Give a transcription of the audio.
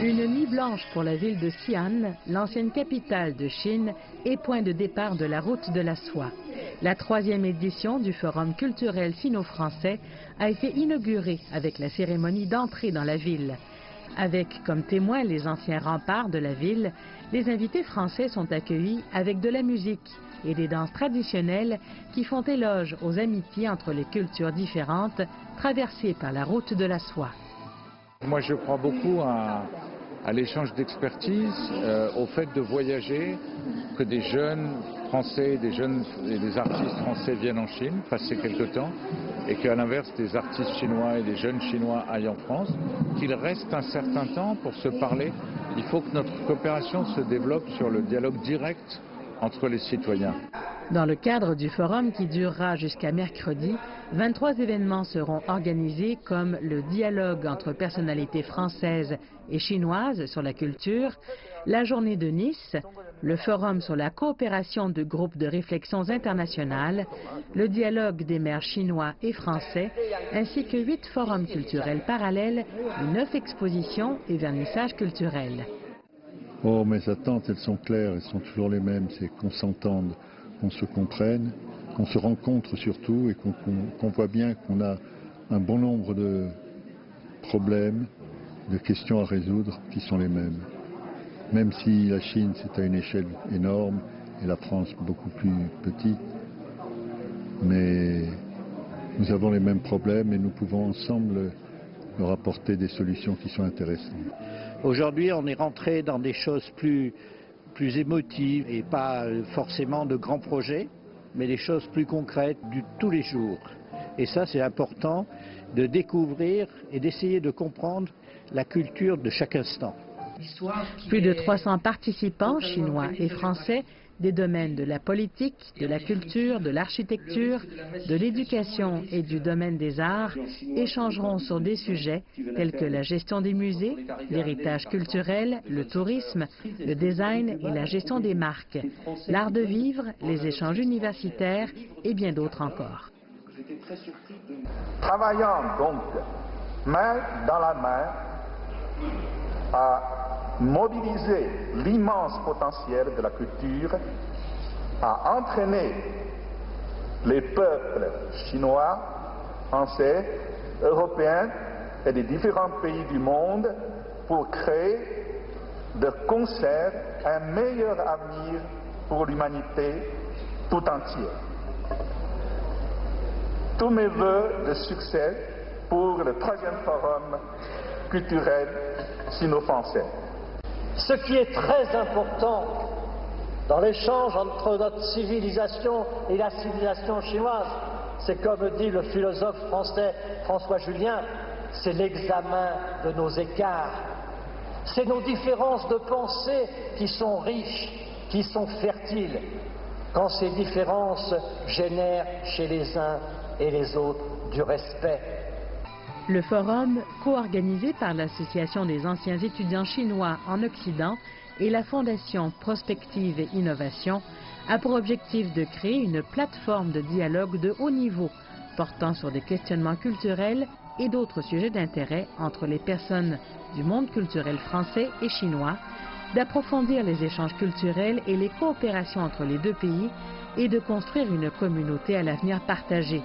Une nuit blanche pour la ville de Xi'an, l'ancienne capitale de Chine et point de départ de la route de la soie. La 3e édition du Forum culturel sino-français a été inaugurée avec la cérémonie d'entrée dans la ville. Avec comme témoins les anciens remparts de la ville, les invités français sont accueillis avec de la musique et des danses traditionnelles qui font éloge aux amitiés entre les cultures différentes traversées par la route de la soie. Moi, je crois beaucoup à l'échange d'expertise, au fait de voyager, que des jeunes Français, des artistes français viennent en Chine, passer quelque temps, et qu'à l'inverse, des artistes chinois et des jeunes Chinois aillent en France, qu'ils restent un certain temps pour se parler. Il faut que notre coopération se développe sur le dialogue direct entre les citoyens. Dans le cadre du forum qui durera jusqu'à mercredi, 23 événements seront organisés comme le dialogue entre personnalités françaises et chinoises sur la culture, la journée de Nice, le forum sur la coopération de groupes de réflexions internationales, le dialogue des maires chinois et français, ainsi que 8 forums culturels parallèles et 9 expositions et vernissages culturels. Oh, mes attentes, elles sont claires, elles sont toujours les mêmes, c'est qu'on s'entende, qu'on se comprenne, qu'on se rencontre surtout et qu'on voit bien qu'on a un bon nombre de problèmes, de questions à résoudre qui sont les mêmes. Même si la Chine c'est à une échelle énorme et la France beaucoup plus petite, mais nous avons les mêmes problèmes et nous pouvons ensemble leur apporter des solutions qui sont intéressantes. Aujourd'hui, on est rentré dans des choses plus émotives et pas forcément de grands projets, mais des choses plus concrètes du tous les jours. Et ça, c'est important de découvrir et d'essayer de comprendre la culture de chaque instant. Plus de 300 participants, chinois et français, des domaines de la politique, de la culture, de l'architecture, de l'éducation et du domaine des arts échangeront sur des sujets tels que la gestion des musées, l'héritage culturel, le tourisme, le design et la gestion des marques, l'art de vivre, les échanges universitaires et bien d'autres encore. Travaillant donc main dans la main à mobiliser l'immense potentiel de la culture, à entraîner les peuples chinois, français, européens et des différents pays du monde pour créer de concert un meilleur avenir pour l'humanité tout entière. Tous mes vœux de succès pour le 3e forum culturel sino-français. Ce qui est très important dans l'échange entre notre civilisation et la civilisation chinoise, c'est comme dit le philosophe français François Julien, c'est l'examen de nos écarts. C'est nos différences de pensée qui sont riches, qui sont fertiles, quand ces différences génèrent chez les uns et les autres du respect. Le forum, co-organisé par l'Association des anciens étudiants chinois en Occident et la Fondation Prospective et Innovation, a pour objectif de créer une plateforme de dialogue de haut niveau portant sur des questionnements culturels et d'autres sujets d'intérêt entre les personnes du monde culturel français et chinois, d'approfondir les échanges culturels et les coopérations entre les deux pays et de construire une communauté à l'avenir partagé.